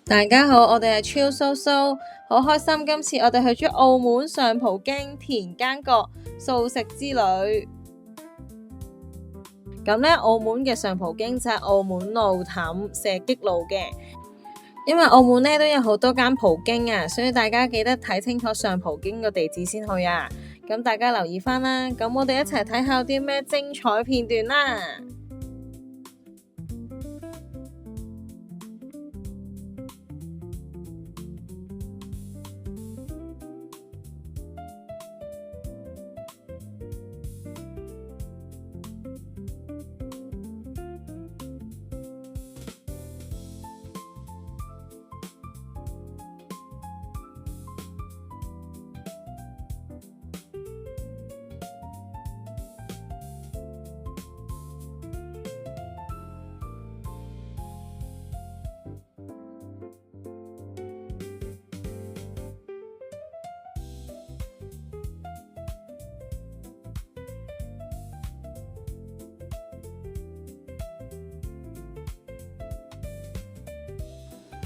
大家好，我哋係超蘇蘇，好開心今次我哋去咗澳門上葡京田間閣素食之旅。咁呢，澳門嘅上葡京就係澳門路氹射擊路嘅，因為澳門呢都有好多間葡京啊，所以大家記得睇清楚上葡京個地址先去啊。咁大家留意返啦，咁我哋一齊睇下有啲咩精彩片段啦。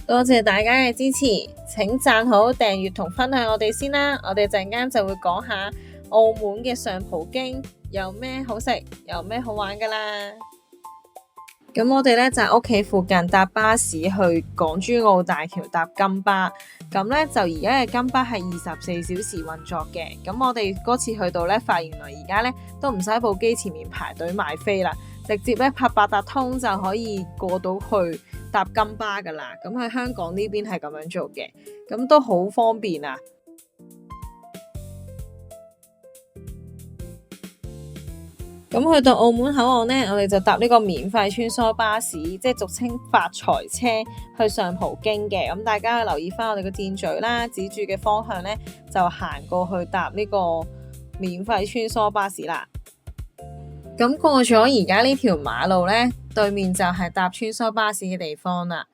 多謝大家嘅支持，請讚好、訂閱同分享我哋先啦。我哋陣間就會講下澳門嘅上葡京有咩好食，有咩好玩噶啦。咁我哋呢就喺屋企附近搭巴士去港珠澳大橋搭金巴。咁呢就而家嘅金巴係24小時運作嘅。咁我哋嗰次去到呢，發現原來而家呢都唔使喺部機前面排隊買飛啦，直接呢拍八達通就可以過到去搭金巴噶啦。咁喺香港呢邊係咁樣做嘅，咁都好方便啊。咁去到澳門口岸呢，我哋就搭呢個免費穿梭巴士，即係俗稱發財車去上葡京嘅。咁大家留意翻我哋嘅箭嘴啦，指住嘅方向呢，就行過去搭呢個免費穿梭巴士啦。咁過咗而家呢條馬路呢，對面就係搭穿梭巴士嘅地方啦。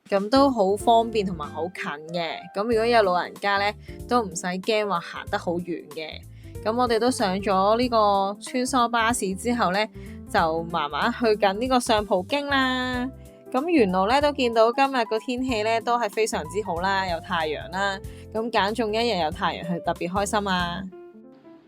咁都好方便同埋好近嘅。咁如果有老人家呢，都唔使驚話行得好遠嘅。咁我哋都上咗呢個穿梭巴士之後呢，就慢慢去緊呢個上葡京啦。咁沿路呢，都見到今日個天氣呢，都係非常之好啦，有太陽啦。咁揀中一日有太陽係特別開心啊！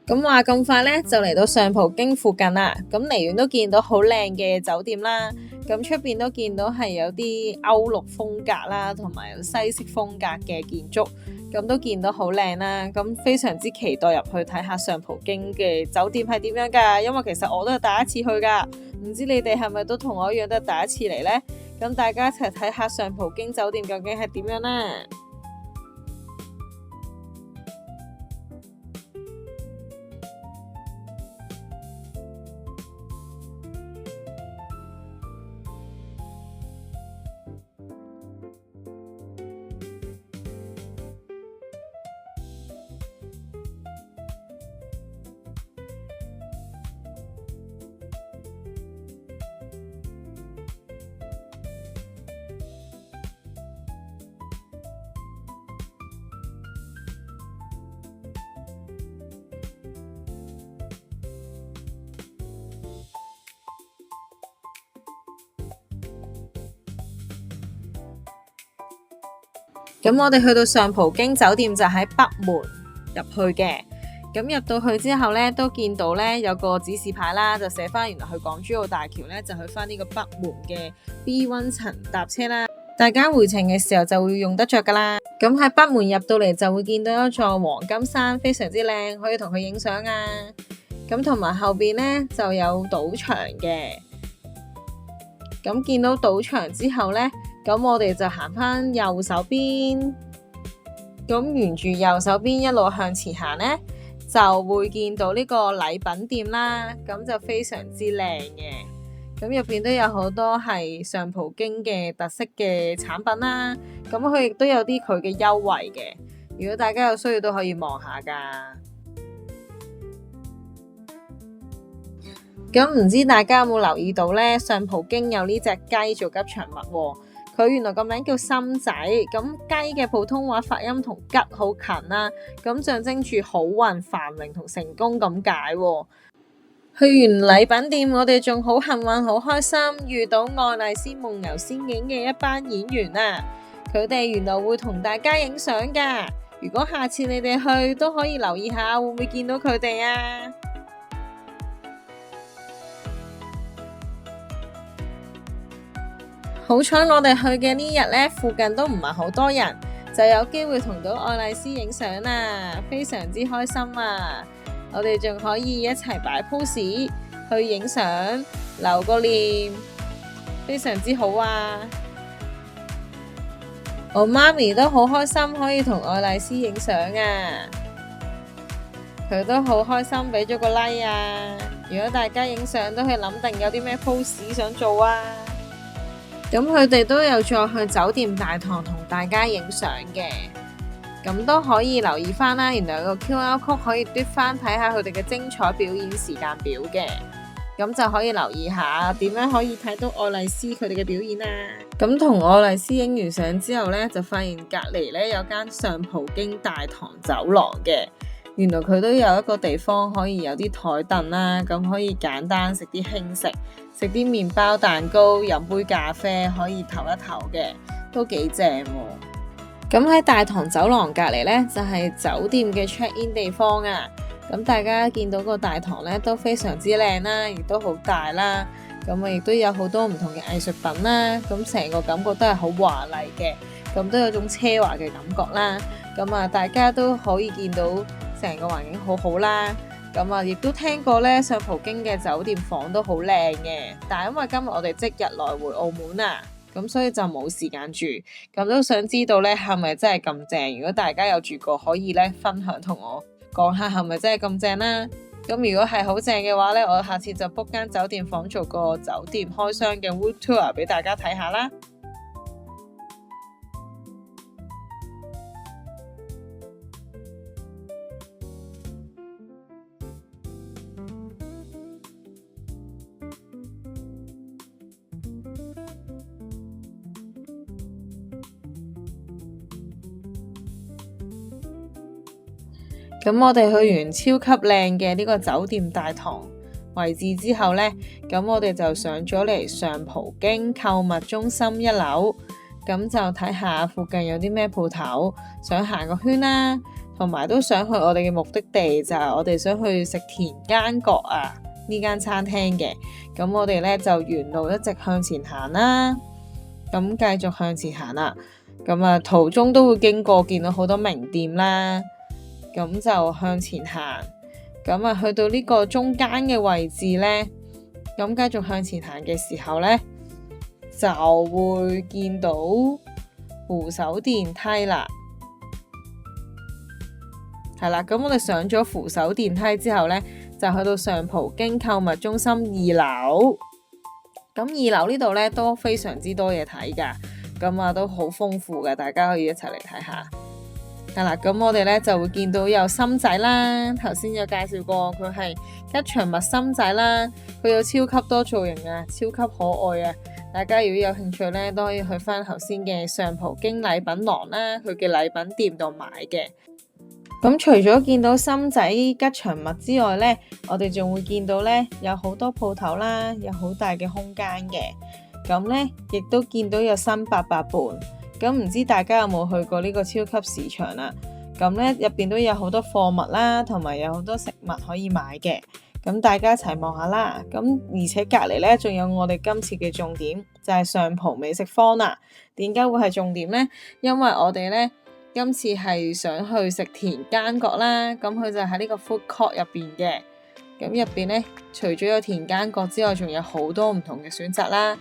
咁話咁快呢，就嚟到上葡京附近啦。咁離遠都見到好靚嘅酒店啦。咁出邊都見到係有啲歐陸風格啦，同埋有西式風格嘅建築。咁都見到好靚啦，咁非常之期待入去睇下上葡京嘅酒店係點樣㗎，因為其實我都係第一次去㗎，唔知你哋係咪都同我一樣都係第一次嚟呢？咁大家一齊睇下上葡京酒店究竟係點樣啦。咁我哋去到上葡京酒店就喺北門入去嘅。咁入到去之後呢，都見到呢有個指示牌啦，就寫翻原來去港珠澳大橋呢，就去翻呢個北門嘅 B1 層搭車啦。大家回程嘅時候就會用得着噶啦。咁喺北門入到嚟就會見到一座黃金山，非常之靚，可以同佢影相啊。咁同埋後邊呢就有賭場嘅。咁見到賭場之後呢，咁我哋就行返右手邊，咁沿住右手邊一路向前行呢，就會見到呢個禮品店啦，咁就非常之靚嘅。咁入邊都有好多係上葡京嘅特色嘅產品啦，咁佢亦都有啲佢嘅優惠嘅，如果大家有需要都可以望下噶。咁唔知大家有冇留意到呢？上葡京有呢隻雞做吉祥物喎，佢原來個名叫心仔。咁雞嘅普通話發音同吉好近啦，咁象徵住好運、繁榮同成功咁解喎。去完禮品店，我哋仲好幸運、好開心遇到愛麗絲夢遊仙境嘅一班演員啊！佢哋原來會同大家影相㗎。如果下次你哋去都可以留意下，會唔會見到佢哋啊？好彩我哋去嘅呢日呢，附近都唔係好多人，就有機會同到愛麗絲影相啦，非常之開心啊！我哋仲可以一齊擺 pose 去影相，留個念，非常之好啊！我媽咪都好開心可以同愛麗絲影相啊，佢都好開心俾咗個 like 啊！如果大家影相都係諗定有啲咩 pose 想做啊！咁佢哋都有再去酒店大堂同大家影相嘅，咁都可以留意翻啦。原來有個 QR code 可以嘟翻睇下佢哋嘅精彩表演時間表嘅，咁就可以留意下點樣可以睇到愛麗絲佢哋嘅表演啊。咁同愛麗絲影完相之後呢，就發現隔離呢有間上葡京大堂走廊嘅，原來佢都有一個地方可以有啲台凳啦，咁可以簡單食啲輕食。食啲麵包蛋糕，飲杯咖啡，可以唞一唞嘅，都幾正喎。咁喺大堂走廊隔離呢，就係酒店嘅 check in 地方啊。咁大家見到個大堂呢，都非常之靚啦，亦都好大啦。咁亦都有好多唔同嘅藝術品啦。咁成個感覺都係好華麗嘅，咁都有種奢華嘅感覺啦。咁大家都可以見到成個環境好好啦。咁亦都聽過咧，上葡京嘅酒店房都好靚嘅，但係因為今日我哋即日來回澳門啊，咁所以就冇時間住，咁都想知道咧係咪真係咁正？如果大家有住過，可以咧分享同我講下係咪真係咁正啦。咁如果係好正嘅話咧，我下次就 book 間酒店房做個酒店開箱嘅 room tour 俾大家睇下啦。咁我哋去完超級靚嘅呢個酒店大堂位置之後呢，咁我哋就上咗嚟上葡京購物中心1樓，咁就睇下附近有啲咩鋪頭，想行個圈啦，同埋都想去我哋嘅目的地，就係我哋想去食田間閣啊呢間餐廳嘅。咁我哋呢就沿路一直向前行啦，咁繼續向前行啦。咁途中都會經過見到好多名店啦。咁就向前行，咁去到呢個中間嘅位置呢，咁繼續向前行嘅時候呢，就會見到扶手電梯啦。係啦，咁我哋上咗扶手電梯之後呢，就去到上葡京購物中心2樓。咁2樓呢度呢，都非常之多嘢睇㗎，咁都好豐富嘅，大家可以一齊嚟睇下。係啦，咁我哋咧就會見到有心仔啦，頭先有介紹過佢係吉祥物心仔啦，佢有超級多造型啊，超級可愛啊！大家如果有興趣咧，都可以去翻頭先嘅上葡京禮品廊啦，佢嘅禮品店度買嘅。咁除咗見到心仔吉祥物之外咧，我哋仲會見到咧有好多鋪頭啦，有好大嘅空間嘅。咁咧亦都見到有新800伴。咁唔知大家有冇去過呢個超級市場啦？咁咧入邊都有好多貨物啦，同埋有好多食物可以買嘅。咁大家一齊望下啦。咁而且隔離咧仲有我哋今次嘅重點，就係上葡美食坊啦。點解會係重點呢？因為我哋咧今次係想去食田間閣啦。咁佢就喺呢個 food court 入邊嘅。咁入邊咧除咗有田間閣之外，仲有好多唔同嘅選擇啦。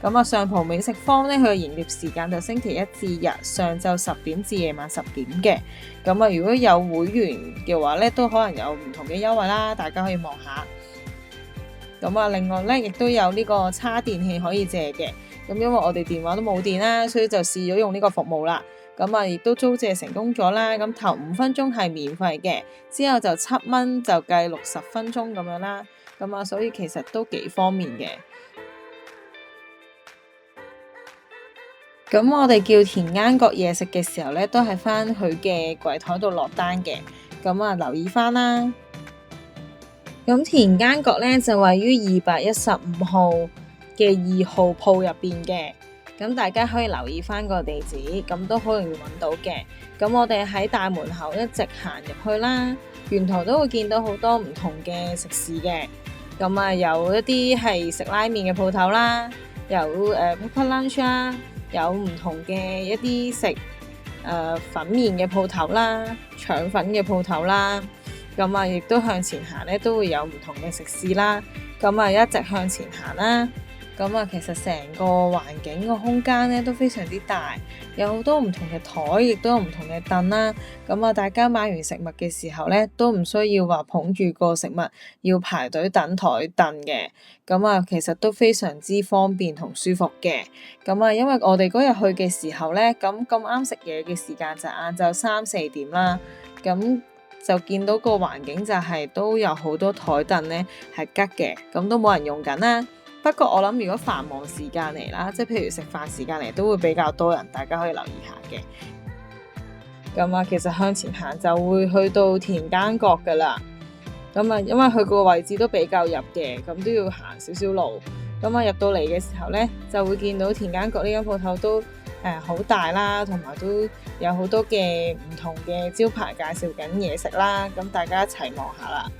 咁上葡美食坊咧，佢嘅營業時間就星期一至日上晝10點至夜晚10點嘅。咁如果有會員嘅話咧，都可能有唔同嘅優惠啦，大家可以望下。咁啊，另外咧亦都有呢個叉電器可以借嘅。咁因為我哋電話都冇電啦，所以就試咗用呢個服務啦。咁啊，亦都租借成功咗啦。咁頭5分鐘係免費嘅，之後就7蚊就計60分鐘咁樣啦。咁啊，所以其實都幾方便嘅。咁我哋叫田間閣嘢食嘅時候咧，都係翻佢嘅櫃台度落單嘅。咁啊，留意翻啦。咁田間閣咧就位於215號嘅2號鋪入邊嘅。咁大家可以留意翻個地址，咁都好容易揾到嘅。咁我哋喺大門口一直行入去啦，沿途都會見到好多唔同嘅食肆嘅。咁啊，有一啲係食拉麵嘅鋪頭啦，有Pepper Lunch 啦，有唔同嘅一啲食粉麵嘅鋪頭啦，腸粉嘅鋪頭啦。咁啊，亦都向前行咧，都會有唔同嘅食肆啦。咁啊，一直向前行啦。咁啊，其實成個環境個空間咧都非常之大，有好多唔同嘅台，亦都有唔同嘅凳啦。咁啊，大家買完食物嘅時候咧，都唔需要話捧住個食物要排隊等台凳嘅。咁啊，其實都非常之方便同舒服嘅。咁啊，因為我哋嗰日去嘅時候咧，咁啱食嘢嘅時間就晏晝3、4點啦。咁就見到個環境就係都有好多台凳咧係吉嘅，咁都冇人用緊啦。不過我諗如果繁忙時間嚟啦，即係譬如食飯時間嚟，都會比較多人，大家可以留意下嘅。咁啊，其實向前行就會去到田間閣噶啦。咁啊，因為佢個位置都比較入嘅，咁都要行少少路。咁啊，入到嚟嘅時候咧，就會見到田間閣呢間鋪頭都好大啦，同埋都有好多嘅唔同嘅招牌介紹緊嘢食啦。咁大家一齊望下啦。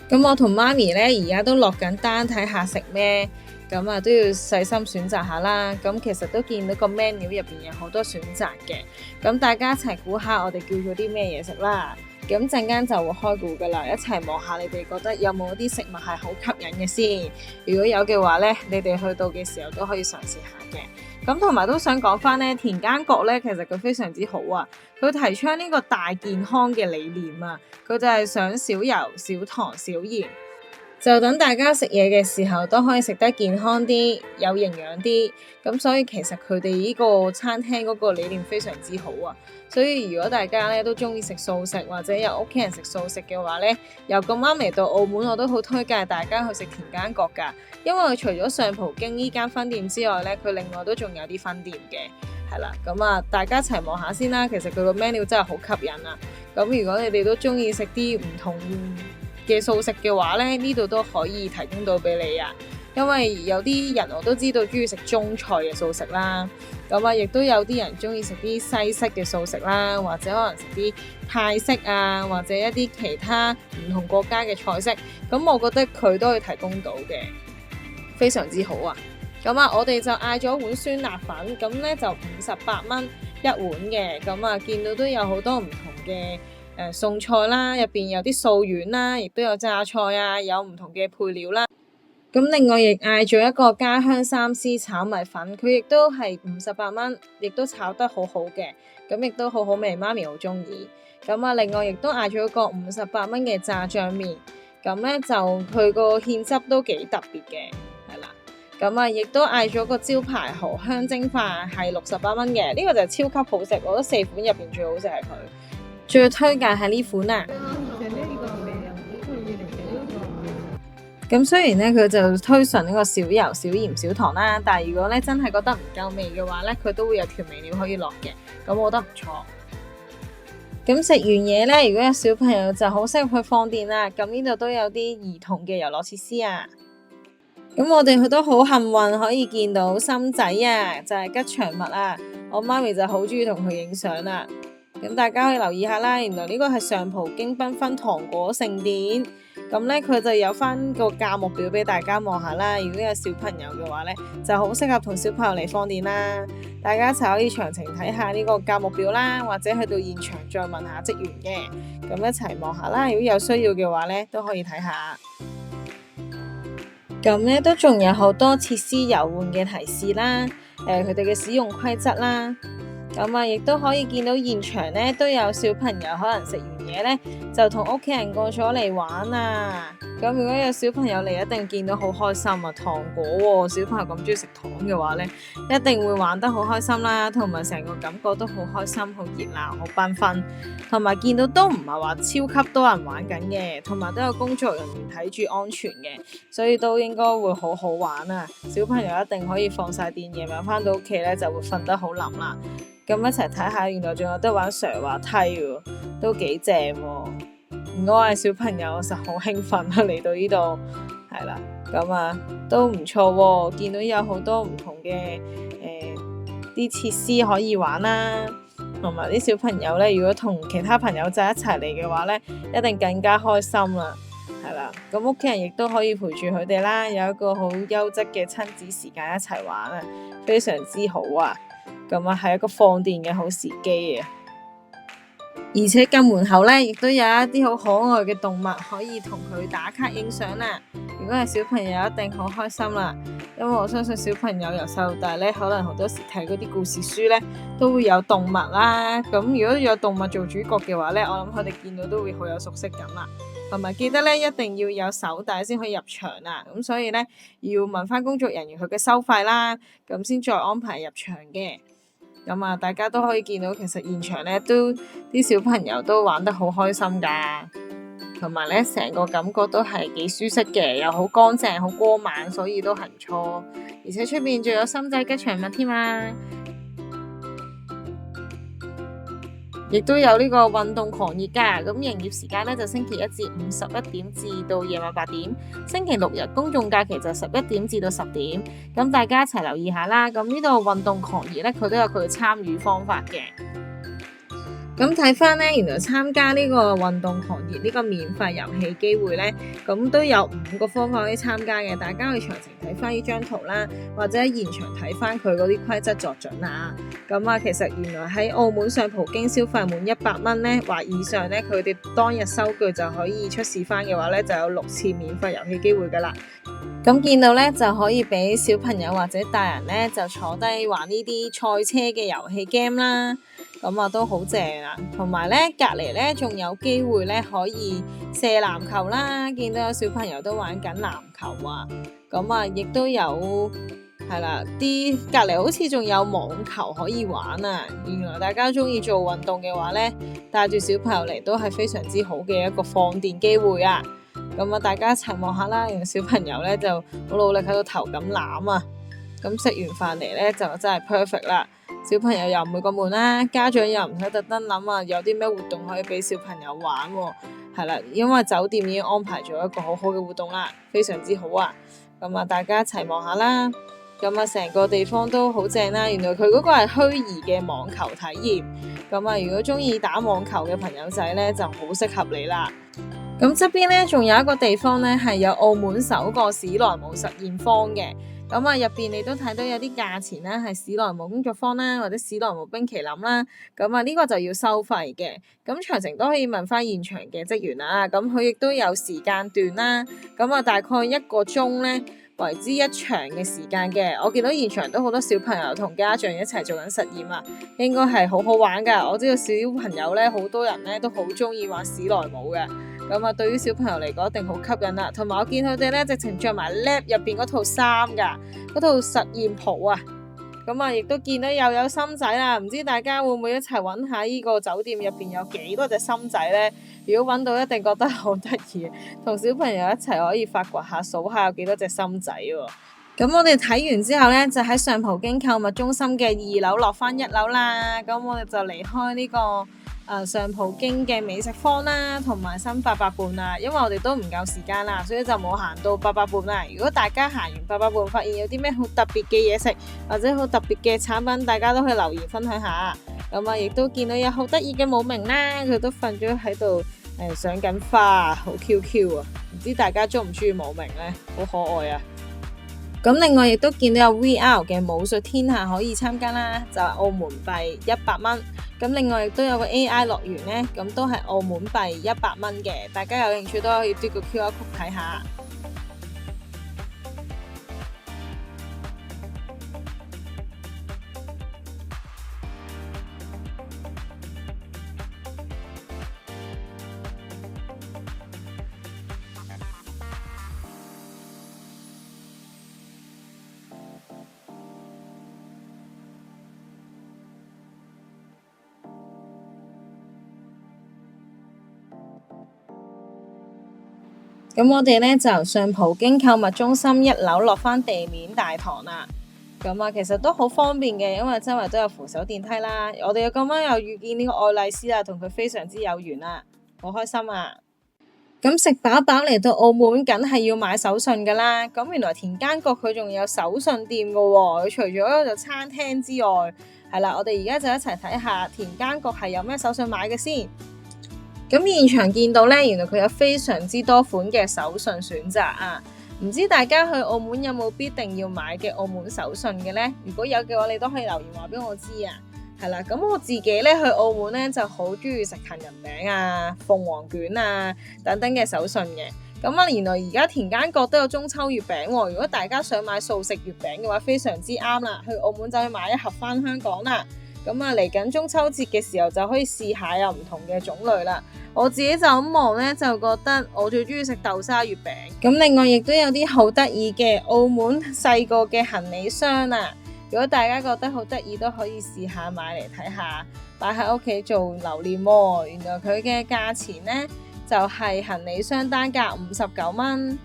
咁我同媽咪咧而家都落緊單睇下食咩，咁啊都要細心選擇下啦。咁其實都見到個 menu 入邊有好多選擇嘅，咁大家一齊估下我哋叫咗啲咩嘢食啦。咁陣間就會開估噶啦，一齊望下你哋覺得有冇啲食物係好吸引嘅先。如果有嘅話咧，你哋去到嘅時候都可以嘗試下嘅。咁同埋都想講翻咧，田間閣咧其實佢非常之好啊，佢提倡呢個大健康嘅理念啊，佢就係想少油、少糖、少鹽，就等大家食嘢嘅時候都可以食得健康啲、有營養啲。咁所以其實佢哋呢個餐廳嗰個理念非常之好啊。所以如果大家咧都中意食素食，或者有屋企人食素食嘅話咧，又咁啱嚟到澳門，我都好推介大家去食田間閣㗎。因為佢除咗上葡京呢間分店之外咧，佢另外都仲有啲分店嘅，係啦。咁啊，大家一齊望下先啦。其實佢個 menu 真係好吸引啊。咁如果你哋都中意食啲唔同嘅素食嘅話咧，呢度都可以提供到俾你啊。因為有啲人我都知道中意食中菜嘅素食啦，咁啊亦都有啲人中意食啲西式嘅素食啦，或者可能食啲泰式啊，或者一啲其他唔同國家嘅菜式。咁我覺得佢都可以提供到嘅，非常之好啊。咁啊，我哋就嗌咗碗酸辣粉，咁咧就58蚊一碗嘅。咁啊，見到都有好多唔同嘅餸菜啦，入邊有啲素丸啦，亦都有榨菜啊，有唔同嘅配料啦。咁另外亦嗌咗一個家鄉三絲炒米粉，佢亦都係58蚊，亦都炒得好好嘅，咁亦都好好味，媽咪好中意。咁啊，另外亦都嗌咗一個58蚊嘅炸醬麵，咁咧就佢個芡汁都幾特別嘅，係啦。咁啊，亦都嗌咗個招牌蠔香蒸飯，係68蚊嘅，呢個就超級好食，我覺得4款入邊最好食係佢，最推介係呢款啊。咁雖然咧佢就推崇呢個少油、少鹽、少糖啦，但係如果咧真係覺得唔夠味嘅話咧，佢都會有調味料可以落嘅，咁我覺得唔錯。咁食完嘢咧，如果有小朋友就好適合去放電啦。咁呢度都有啲兒童嘅遊樂設施啊。咁我哋都好幸運可以見到心仔啊，就係吉祥物啊。我媽咪就好中意同佢影相啦。咁大家可以留意下啦，原來呢個係上葡京繽紛糖果盛典。咁咧佢就有翻個價目表俾大家望下啦。如果有小朋友嘅話咧，就好適合同小朋友嚟放電啦。大家一齊可以詳情睇下呢個價目表啦，或者去到現場再問下職員嘅。咁一齊望下啦。如果有需要嘅話咧，都可以睇下。咁咧都仲有好多設施遊玩嘅提示啦，佢哋嘅使用規則啦。咁啊，亦都可以見到現場咧都有小朋友可能食完嘢咧，就同屋企人過咗嚟玩啊！咁如果有小朋友嚟，一定見到好開心啊！糖果喎，小朋友咁中意食糖嘅話咧，一定會玩得好開心啦，同埋成個感覺都好開心、好熱鬧、好繽紛，同埋見到都唔係話超級多人玩緊嘅，同埋都有工作人員睇住安全嘅，所以都應該會好好玩啊！小朋友一定可以放晒電，夜晚翻到屋企咧就會瞓得好冧啦。咁一齊睇下，原來仲有得玩上滑梯喎，都幾正喎！如果我係小朋友，我實好興奮啊！嚟到呢度係啦，咁啊都唔錯喎，見到有好多唔同嘅啲設施可以玩啦，同埋啲小朋友咧，如果同其他朋友仔一齊嚟嘅話咧，一定更加開心啦，係啦。咁屋企人亦都可以陪住佢哋啦，有一個好優質嘅親子時間一齊玩啊，非常之好啊！咁啊，係一個放電嘅好時機啊！而且近門口咧，亦都有一啲好可愛嘅動物可以同佢打卡影相啦。如果係小朋友，一定好開心啦，因為我相信小朋友由細到大咧，可能好多時睇嗰啲故事書咧，都會有動物啦。咁如果有動物做主角嘅話咧，我諗佢哋見到都會好有熟悉感啦。同埋記得咧，一定要有手帶先可以入場啊。咁所以咧，要問翻工作人員佢嘅收費啦，咁先再安排入場嘅。咁啊，大家都可以見到，其實現場咧都啲小朋友都玩得好開心噶，同埋咧成個感覺都係幾舒適嘅，又好乾淨、好光猛，所以都係唔錯。而且出邊仲有心仔吉祥物添啊！亦都有呢個運動狂熱㗎，咁營業時間咧就星期一至五11點至到夜晚8點，星期六日公眾假期就11點至到10點，咁大家一齊留意下啦。咁呢度運動狂熱咧，佢都有佢嘅參與方法嘅。咁睇翻咧，原來參加呢個運動狂熱呢個免費遊戲機會咧，咁都有5個方法可以參加嘅。大家可以詳情睇翻呢張圖啦，或者喺現場睇翻佢嗰啲規則作準啊。咁啊，其實原來喺澳門上葡京消費滿100蚊咧或以上咧，佢哋當日收據就可以出示翻嘅話咧，就有6次免費遊戲機會噶啦。咁見到咧就可以俾小朋友或者大人咧就坐低玩呢啲賽車嘅遊戲 game 啦。咁啊都好正啊，同埋咧隔籬咧仲有機會咧可以射籃球啦，見到有小朋友都玩緊籃球啊，咁啊亦都有係啦，啲隔籬好似仲有網球可以玩啊。原來大家中意做運動嘅話咧，帶住小朋友嚟都係非常之好嘅一個放電機會啊。咁啊大家一齊望下啦，原來小朋友咧就好努力喺度投緊籃啊，咁食完飯嚟咧就真係 perfect 啦。小朋友又唔會咁悶啦，家長又唔使特登諗啊，有啲咩活動可以俾小朋友玩喎，係啦，因為酒店已經安排咗一個好好嘅活動啦，非常之好啊。咁啊，大家一齊望下啦。咁啊，成個地方都好正啦。原來佢嗰個係虛擬嘅網球體驗。咁啊，如果中意打網球嘅朋友仔咧，就好適合你啦。咁側邊咧，仲有一個地方咧，係有澳門首個史萊姆實驗坊嘅。咁啊，入邊你都睇到有啲價錢啦，係史萊姆工作坊啦，或者史萊姆冰淇淋啦。咁啊，呢個就要收費嘅。咁詳情都可以問翻現場嘅職員啦。咁佢亦都有時間段啦。咁啊，大概1個鐘咧為之一場嘅時間嘅。我見到現場都好多小朋友同家長一齊做緊實驗啊，應該係好好玩噶。我知道小朋友咧，好多人咧都好中意玩史萊姆嘅。咁啊，對於小朋友嚟講一定好吸引啦，同埋我見佢哋咧直情着埋 lab 入邊嗰套衫噶，嗰套實驗袍啊，咁啊亦都見到又有心仔啦，唔知大家會唔會一齊揾下呢個酒店入邊有幾多隻心仔咧？如果揾到一定覺得好得意，同小朋友一齊可以發掘下數下有幾多隻心仔喎。咁我哋睇完之後咧，就喺上葡京購物中心嘅2樓落翻1樓啦。咁我哋就離開呢個上葡京嘅美食坊啦，同埋新8佰伴啦。因為我哋都唔夠時間啦，所以就冇行到8佰伴啦。如果大家行完8佰伴，發現有啲咩好特別嘅嘢食，或者好特別嘅產品，大家都可以留言分享下。咁啊，亦都見到有好得意嘅舞明啦，佢都瞓咗喺度上緊花，好 Q 啊！唔知大家中唔中意舞明呢？好可愛啊！咁另外亦都見到有 VR 嘅武術天下可以參加啦，就係澳門幣100蚊。咁另外亦都有個 AI 樂園呢，咁都係澳門幣100蚊嘅。大家有興趣都可以嘟個 QR code 睇下。咁我哋咧就上葡京購物中心1樓落返地面大堂啦。咁啊，其實都好方便嘅，因為周圍都有扶手電梯啦。我哋咁啱又遇見呢個愛麗絲啦，同佢非常之有緣啦，好開心啊！咁食飽飽嚟到澳門，梗係要買手信噶啦。咁原來田間閣佢仲有手信店噶喎。佢除咗就餐廳之外，係啦，我哋而家就一齊睇下田間閣係有咩手信買嘅先。咁現場見到呢，原來佢有非常之多款嘅手信選擇啊。唔知大家去澳門有冇必定要買嘅澳門手信嘅呢？如果有嘅話，你都可以留言話俾我知啊。係啦，咁我自己咧去澳門咧就好中意食杏仁餅啊、鳳凰卷啊等等嘅手信嘅。咁啊，原來而家田間閣都有中秋月餅喎。如果大家想買素食月餅嘅話，非常之啱啦。去澳門就去買一盒返香港啦。咁啊，嚟緊中秋節嘅時候就可以試下有唔同嘅種類啦。我自己就咁望咧，就覺得我最中意食豆沙月餅。咁另外亦都有啲好得意嘅澳門細個嘅行李箱啊。如果大家覺得好得意，都可以試下買嚟睇下，擺喺屋企做留念喎。原來佢嘅價錢呢，就係行李箱單價59蚊。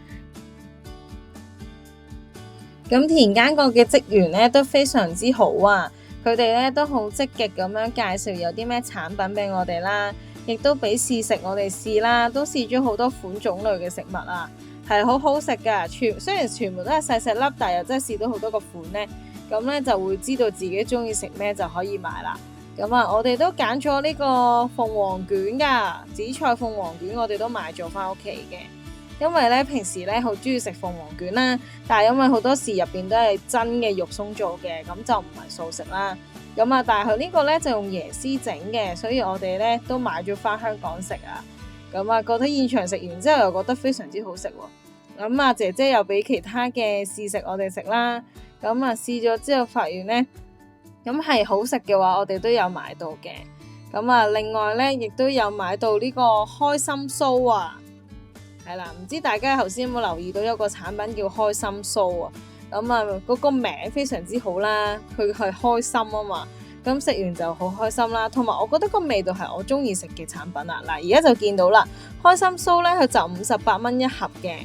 咁田間閣嘅職員呢都非常之好啊，佢哋呢都好積極咁樣介紹有啲咩產品俾我哋啦，亦都俾試食我哋試啦，都試咗好多款種類嘅食物啊，係好好食噶。雖然全部都係細細粒，但又真係試到好多個款呢。咁咧就會知道自己中意食咩就可以買啦。咁啊，我哋都揀咗呢個鳳凰卷噶，紫菜鳳凰卷我哋都買咗翻屋企嘅。因為咧平時咧好中意食鳳凰卷啦，但係因為好多時入邊都係真嘅肉鬆做嘅，咁就唔係素食啦。咁啊，但係佢呢個咧就用椰絲整嘅，所以我哋咧都買咗翻香港食啊。咁啊，覺得現場食完之後又覺得非常之好食喎。咁啊，姐姐又俾其他嘅試食我哋食啦。咁啊，試咗之後發現呢，咁係好食嘅話，我哋都有買到嘅。咁啊，另外呢，亦都有買到呢個開心酥啊，係啦，唔知大家頭先有冇留意到有個產品叫開心酥啊？咁啊，嗰個名非常之好啦，佢係開心啊嘛，咁食完就好開心啦。同埋我覺得個味道係我中意食嘅產品啊。嗱，而家就見到啦，開心酥呢，佢就58蚊一盒嘅。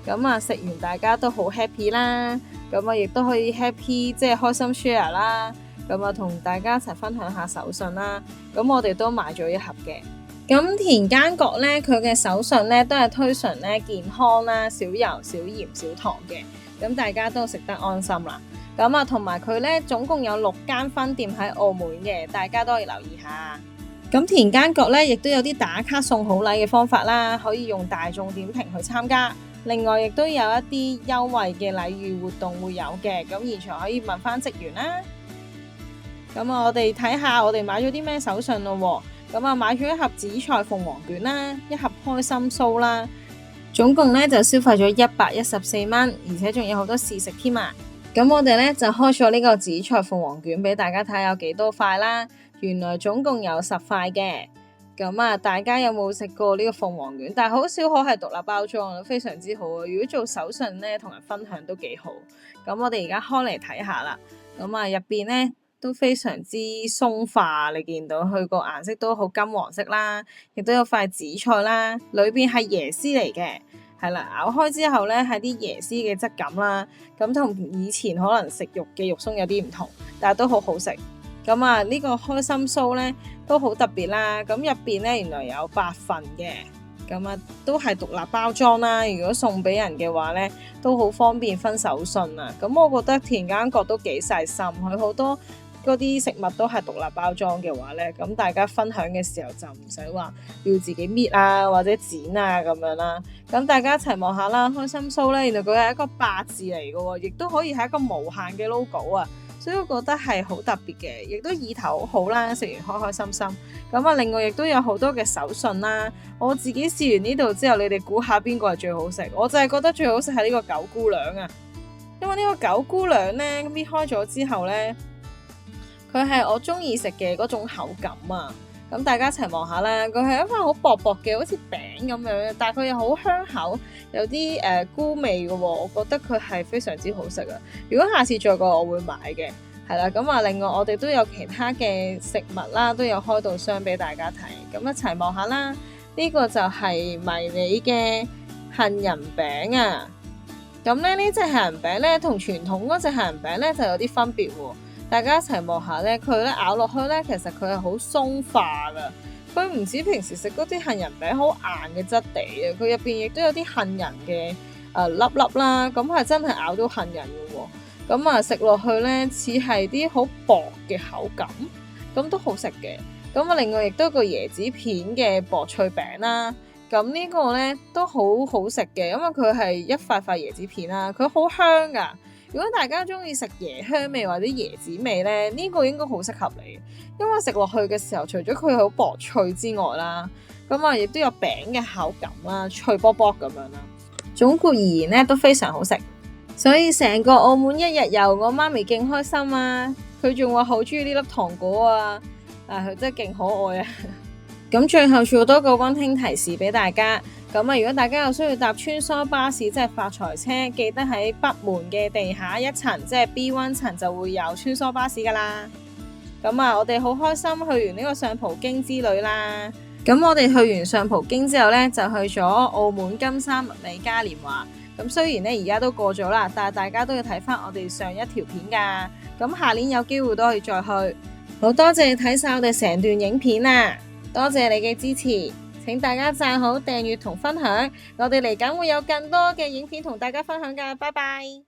咁啊，食完大家都好 happy 啦。咁啊，亦都可以 happy，即係開心 share 啦。咁啊，同大家一齊分享下手信啦。咁我哋都買咗一盒嘅。咁田間閣咧，佢嘅手信咧都係推崇咧健康啦，少油、少鹽、少糖嘅。咁大家都食得安心啦。咁啊，同埋佢咧總共有6間分店喺澳門嘅，大家都可以留意下。咁田間閣咧，亦都有啲打卡送好禮嘅方法啦，可以用大眾點評去參加。另外，亦都有一啲優惠嘅禮遇活動會有嘅，咁現場可以問翻職員啦。咁我哋睇下我哋買咗啲咩手信咯。咁啊，買咗一盒紫菜鳳凰卷啦，一盒開心酥啦，總共咧就消費咗114蚊，而且仲有好多試食添啊。咁我哋咧就開咗呢個紫菜鳳凰卷俾大家睇下有幾多塊啦。原來總共有10塊嘅。咁啊，大家有冇食過呢個鳳凰卷？但係好少可係獨立包裝，非常之好啊！如果做手信咧，同人分享都幾好。咁我哋而家開嚟睇下啦。咁啊，入邊咧都非常之鬆化，你見到佢個顏色都好金黃色啦，亦都有塊紫菜啦，裏邊係椰絲嚟嘅，係啦，咬開之後咧係啲椰絲嘅質感啦。咁同以前可能食肉嘅肉鬆有啲唔同，但係都好好食。咁啊，呢個開心酥咧都好特別啦。咁入邊咧原來有8份嘅，咁啊都係獨立包裝啦。如果送俾人嘅話咧，都好方便分手信啊。咁我覺得田間閣都幾細心，佢好多嗰啲食物都係獨立包裝嘅話咧，咁大家分享嘅時候就唔使話要自己搣啊或者剪啊咁樣啦。咁大家一齊望下啦，開心酥咧，原來佢係一個8字嚟嘅喎，亦都可以係一個無限嘅 logo 啊。所以我覺得係好特別嘅，亦都意頭好啦，食完開開心心。咁啊，另外亦都有好多嘅手信啦。我自己試完呢度之後，你哋估下邊個係最好食？我就係覺得最好食係呢個九姑娘啊，因為呢個九姑娘咧搣開咗之後咧，佢係我中意食嘅嗰種口感啊。咁大家一齊望下啦，佢係一塊好薄薄嘅，好似餅咁樣，但係佢又好香口，有啲菇味嘅喎，我覺得佢係非常之好食啊！如果下次再過，我會買嘅，係啦。咁啊，另外我哋都有其他嘅食物啦，都有開到箱俾大家睇，咁一齊望下啦。呢個就係迷你嘅杏仁餅啊。咁咧呢隻杏仁餅咧同傳統嗰隻杏仁餅咧就有啲分別喎。大家一齊望下咧，佢咧咬落去咧，其實佢係好鬆化噶。佢唔似平時食嗰啲杏仁餅好硬嘅質地啊，佢入邊亦都有啲杏仁嘅粒粒啦。咁係真係咬到杏仁嘅喎。咁啊食落去咧似係啲好薄嘅口感，咁都好食嘅。咁啊另外亦都有個椰子片嘅薄脆餅啦。咁呢個咧都好好食嘅，因為佢係一塊塊椰子片啦，佢好香噶。如果大家中意食椰香味或者椰子味咧，呢個應該好適合你，因為食落去嘅時候，除咗佢好薄脆之外啦，咁啊亦都有餅嘅口感啦，脆卜卜咁樣啦。總括而言咧，都非常好食。所以成個澳門一日遊，我媽咪勁開心啊！佢仲話好中意呢粒糖果啊，佢真係勁可愛啊！咁最後做多個溫馨提示俾大家，咁如果大家有需要搭穿梭巴士，即係發財車，記得喺北門嘅地下一層，即係 B1 層就會有穿梭巴士噶啦。咁我哋好開心去完呢個上葡京之旅啦。咁我哋去完上葡京之後呢，就去咗澳門金沙麥美嘉年華。咁雖然呢而家都過咗啦，但係大家都要睇翻我哋上一條片噶。咁下年有機會都可以再去。好多謝你睇晒我哋成段影片啊！多謝你嘅支持，請大家讚好、訂閱同分享。我哋嚟緊會有更多嘅影片同大家分享㗎，拜拜。